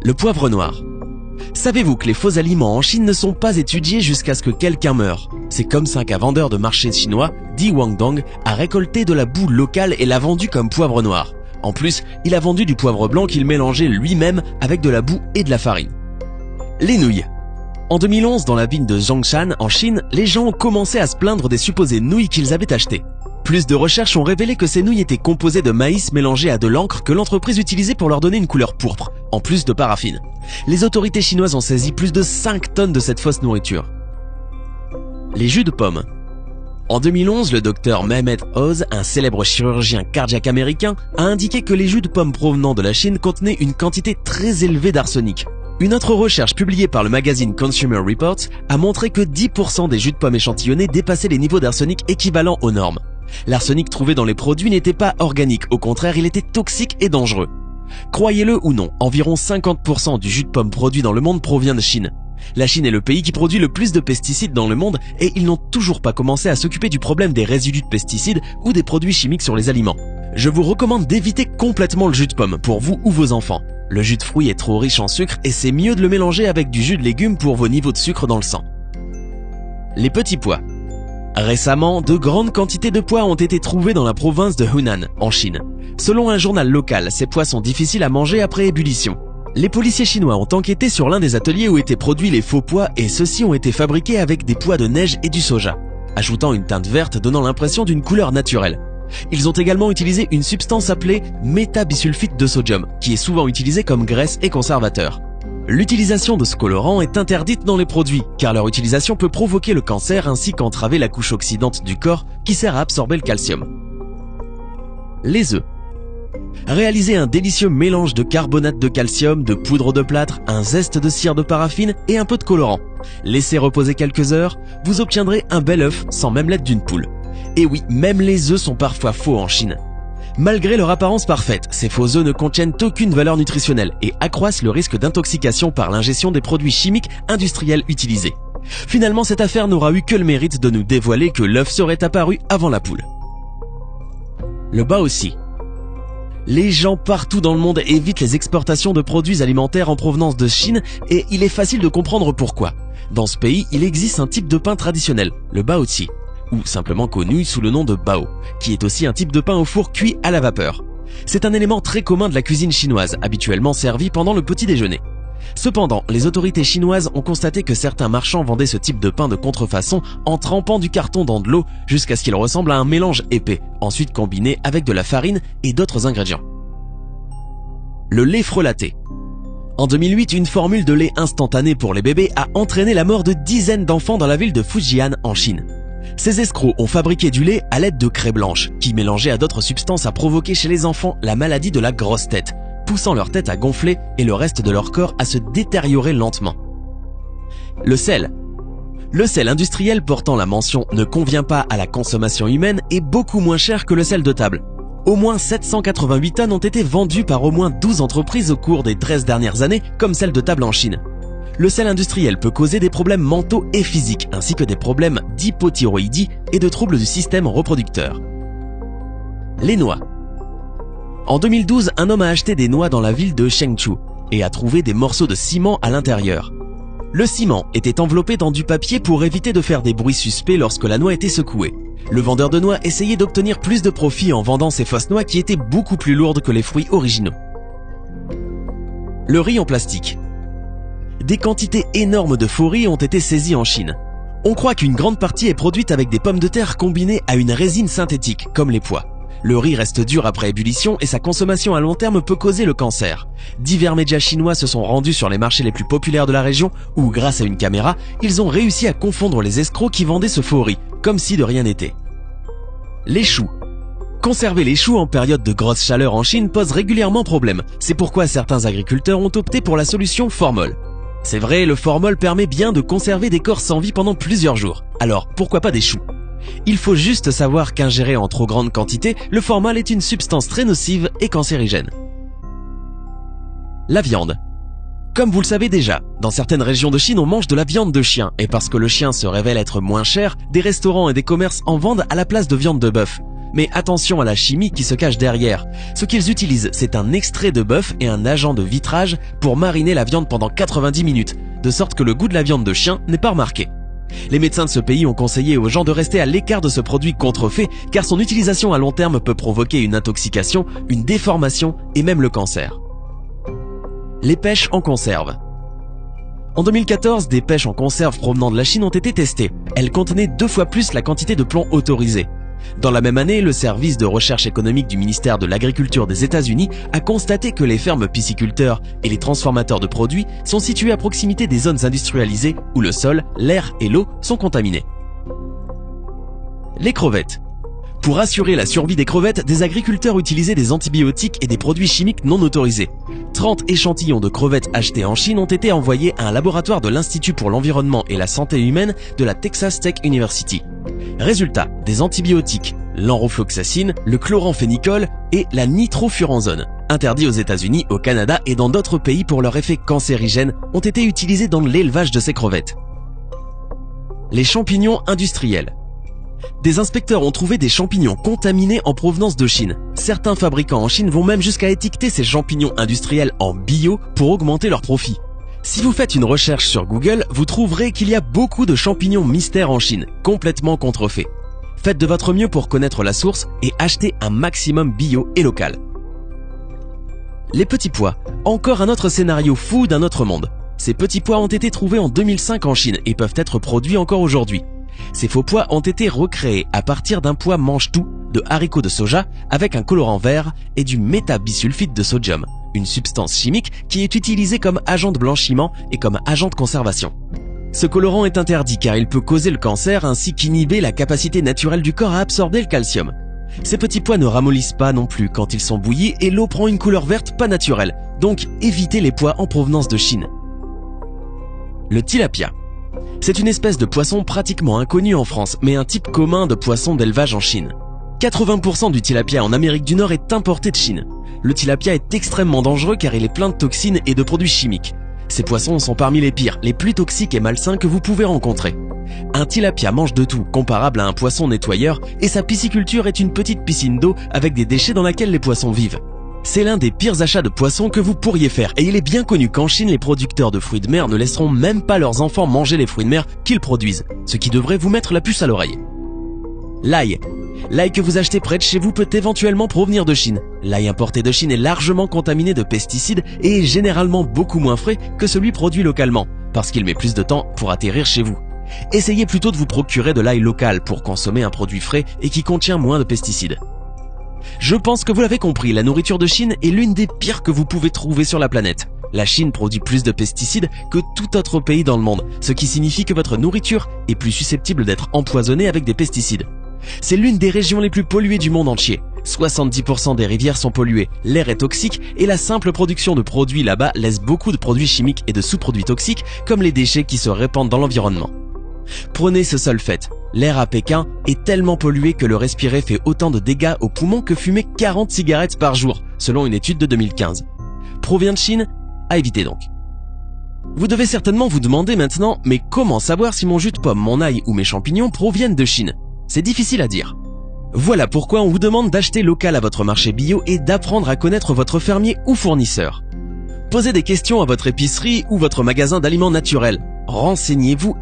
Le poivre noir. Savez-vous que les faux aliments en Chine ne sont pas étudiés jusqu'à ce que quelqu'un meure? C'est comme ça qu'un vendeur de marché chinois, Di Wangdong, a récolté de la boue locale et l'a vendue comme poivre noir. En plus, il a vendu du poivre blanc qu'il mélangeait lui-même avec de la boue et de la farine. Les nouilles. En 2011, dans la ville de Zhongshan, en Chine, les gens ont commencé à se plaindre des supposées nouilles qu'ils avaient achetées. Plus de recherches ont révélé que ces nouilles étaient composées de maïs mélangé à de l'encre que l'entreprise utilisait pour leur donner une couleur pourpre, en plus de paraffine. Les autorités chinoises ont saisi plus de 5 tonnes de cette fausse nourriture. Les jus de pommes. En 2011, le docteur Mehmet Oz, un célèbre chirurgien cardiaque américain, a indiqué que les jus de pommes provenant de la Chine contenaient une quantité très élevée d'arsenic. Une autre recherche publiée par le magazine Consumer Reports a montré que 10% des jus de pommes échantillonnés dépassaient les niveaux d'arsenic équivalents aux normes. L'arsenic trouvé dans les produits n'était pas organique, au contraire, il était toxique et dangereux. Croyez-le ou non, environ 50% du jus de pomme produit dans le monde provient de Chine. La Chine est le pays qui produit le plus de pesticides dans le monde et ils n'ont toujours pas commencé à s'occuper du problème des résidus de pesticides ou des produits chimiques sur les aliments. Je vous recommande d'éviter complètement le jus de pomme pour vous ou vos enfants. Le jus de fruits est trop riche en sucre et c'est mieux de le mélanger avec du jus de légumes pour vos niveaux de sucre dans le sang. Les petits pois. Récemment, de grandes quantités de pois ont été trouvées dans la province de Hunan, en Chine. Selon un journal local, ces pois sont difficiles à manger après ébullition. Les policiers chinois ont enquêté sur l'un des ateliers où étaient produits les faux pois et ceux-ci ont été fabriqués avec des pois de neige et du soja, ajoutant une teinte verte donnant l'impression d'une couleur naturelle. Ils ont également utilisé une substance appelée métabisulfite de sodium, qui est souvent utilisée comme graisse et conservateur. L'utilisation de ce colorant est interdite dans les produits, car leur utilisation peut provoquer le cancer ainsi qu'entraver la couche oxydante du corps qui sert à absorber le calcium. Les œufs. Réalisez un délicieux mélange de carbonate de calcium, de poudre de plâtre, un zeste de cire de paraffine et un peu de colorant. Laissez reposer quelques heures, vous obtiendrez un bel œuf sans même l'aide d'une poule. Et oui, même les œufs sont parfois faux en Chine. Malgré leur apparence parfaite, ces faux œufs ne contiennent aucune valeur nutritionnelle et accroissent le risque d'intoxication par l'ingestion des produits chimiques industriels utilisés. Finalement, cette affaire n'aura eu que le mérite de nous dévoiler que l'œuf serait apparu avant la poule. Le baozi. Les gens partout dans le monde évitent les exportations de produits alimentaires en provenance de Chine et il est facile de comprendre pourquoi. Dans ce pays, il existe un type de pain traditionnel, le baozi, ou simplement connu sous le nom de bao, qui est aussi un type de pain au four cuit à la vapeur. C'est un élément très commun de la cuisine chinoise, habituellement servi pendant le petit déjeuner. Cependant, les autorités chinoises ont constaté que certains marchands vendaient ce type de pain de contrefaçon en trempant du carton dans de l'eau jusqu'à ce qu'il ressemble à un mélange épais, ensuite combiné avec de la farine et d'autres ingrédients. Le lait frelaté. En 2008, une formule de lait instantané pour les bébés a entraîné la mort de dizaines d'enfants dans la ville de Fujian en Chine. Ces escrocs ont fabriqué du lait à l'aide de craie blanche, qui mélangée à d'autres substances a provoqué chez les enfants la maladie de la grosse tête, poussant leur tête à gonfler et le reste de leur corps à se détériorer lentement. Le sel. Le sel industriel portant la mention « ne convient pas à la consommation humaine » est beaucoup moins cher que le sel de table. Au moins 788 tonnes ont été vendues par au moins 12 entreprises au cours des 13 dernières années, comme celle de table en Chine. Le sel industriel peut causer des problèmes mentaux et physiques, ainsi que des problèmes d'hypothyroïdie et de troubles du système reproducteur. Les noix. En 2012, un homme a acheté des noix dans la ville de Chengdu et a trouvé des morceaux de ciment à l'intérieur. Le ciment était enveloppé dans du papier pour éviter de faire des bruits suspects lorsque la noix était secouée. Le vendeur de noix essayait d'obtenir plus de profit en vendant ces fausses noix qui étaient beaucoup plus lourdes que les fruits originaux. Le riz en plastique. Des quantités énormes de faux riz ont été saisies en Chine. On croit qu'une grande partie est produite avec des pommes de terre combinées à une résine synthétique, comme les pois. Le riz reste dur après ébullition et sa consommation à long terme peut causer le cancer. Divers médias chinois se sont rendus sur les marchés les plus populaires de la région où, grâce à une caméra, ils ont réussi à confondre les escrocs qui vendaient ce faux riz, comme si de rien n'était. Les choux. Conserver les choux en période de grosse chaleur en Chine pose régulièrement problème. C'est pourquoi certains agriculteurs ont opté pour la solution formol. C'est vrai, le formol permet bien de conserver des corps sans vie pendant plusieurs jours. Alors, pourquoi pas des choux? Il faut juste savoir qu'ingéré en trop grande quantité, le formol est une substance très nocive et cancérigène. La viande. Comme vous le savez déjà, dans certaines régions de Chine, on mange de la viande de chien, et parce que le chien se révèle être moins cher, des restaurants et des commerces en vendent à la place de viande de bœuf. Mais attention à la chimie qui se cache derrière. Ce qu'ils utilisent, c'est un extrait de bœuf et un agent de vitrage pour mariner la viande pendant 90 minutes, de sorte que le goût de la viande de chien n'est pas remarqué. Les médecins de ce pays ont conseillé aux gens de rester à l'écart de ce produit contrefait car son utilisation à long terme peut provoquer une intoxication, une déformation et même le cancer. Les pêches en conserve. En 2014, des pêches en conserve provenant de la Chine ont été testées. Elles contenaient 2 fois plus la quantité de plomb autorisée. Dans la même année, le service de recherche économique du ministère de l'Agriculture des États-Unis a constaté que les fermes pisciculteurs et les transformateurs de produits sont situés à proximité des zones industrialisées où le sol, l'air et l'eau sont contaminés. Les crevettes. Pour assurer la survie des crevettes, des agriculteurs utilisaient des antibiotiques et des produits chimiques non autorisés. 30 échantillons de crevettes achetés en Chine ont été envoyés à un laboratoire de l'Institut pour l'environnement et la santé humaine de la Texas Tech University. Résultat, des antibiotiques, l'enrofloxacine, le chloramphénicol et la nitrofuranzone, interdits aux États-Unis, au Canada et dans d'autres pays pour leur effet cancérigène, ont été utilisés dans l'élevage de ces crevettes. Les champignons industriels. Des inspecteurs ont trouvé des champignons contaminés en provenance de Chine. Certains fabricants en Chine vont même jusqu'à étiqueter ces champignons industriels en bio pour augmenter leurs profits. Si vous faites une recherche sur Google, vous trouverez qu'il y a beaucoup de champignons mystères en Chine, complètement contrefaits. Faites de votre mieux pour connaître la source et achetez un maximum bio et local. Les petits pois. Encore un autre scénario fou d'un autre monde. Ces petits pois ont été trouvés en 2005 en Chine et peuvent être produits encore aujourd'hui. Ces faux pois ont été recréés à partir d'un pois mange-tout de haricots de soja avec un colorant vert et du métabisulfite de sodium, une substance chimique qui est utilisée comme agent de blanchiment et comme agent de conservation. Ce colorant est interdit car il peut causer le cancer ainsi qu'inhiber la capacité naturelle du corps à absorber le calcium. Ces petits pois ne ramollissent pas non plus quand ils sont bouillis et l'eau prend une couleur verte pas naturelle, donc évitez les pois en provenance de Chine. Le tilapia. C'est une espèce de poisson pratiquement inconnu en France, mais un type commun de poisson d'élevage en Chine. 80% du tilapia en Amérique du Nord est importé de Chine. Le tilapia est extrêmement dangereux car il est plein de toxines et de produits chimiques. Ces poissons sont parmi les pires, les plus toxiques et malsains que vous pouvez rencontrer. Un tilapia mange de tout, comparable à un poisson nettoyeur, et sa pisciculture est une petite piscine d'eau avec des déchets dans laquelle les poissons vivent. C'est l'un des pires achats de poissons que vous pourriez faire et il est bien connu qu'en Chine, les producteurs de fruits de mer ne laisseront même pas leurs enfants manger les fruits de mer qu'ils produisent, ce qui devrait vous mettre la puce à l'oreille. L'ail. L'ail que vous achetez près de chez vous peut éventuellement provenir de Chine. L'ail importé de Chine est largement contaminé de pesticides et est généralement beaucoup moins frais que celui produit localement, parce qu'il met plus de temps pour atterrir chez vous. Essayez plutôt de vous procurer de l'ail local pour consommer un produit frais et qui contient moins de pesticides. Je pense que vous l'avez compris, la nourriture de Chine est l'une des pires que vous pouvez trouver sur la planète. La Chine produit plus de pesticides que tout autre pays dans le monde, ce qui signifie que votre nourriture est plus susceptible d'être empoisonnée avec des pesticides. C'est l'une des régions les plus polluées du monde entier. 70% des rivières sont polluées, l'air est toxique et la simple production de produits là-bas laisse beaucoup de produits chimiques et de sous-produits toxiques comme les déchets qui se répandent dans l'environnement. Prenez ce seul fait. L'air à Pékin est tellement pollué que le respirer fait autant de dégâts aux poumons que fumer 40 cigarettes par jour, selon une étude de 2015. Provient de Chine? À éviter donc. Vous devez certainement vous demander maintenant, mais comment savoir si mon jus de pomme, mon ail ou mes champignons proviennent de Chine? C'est difficile à dire. Voilà pourquoi on vous demande d'acheter local à votre marché bio et d'apprendre à connaître votre fermier ou fournisseur. Posez des questions à votre épicerie ou votre magasin d'aliments naturels. Renseignez-vous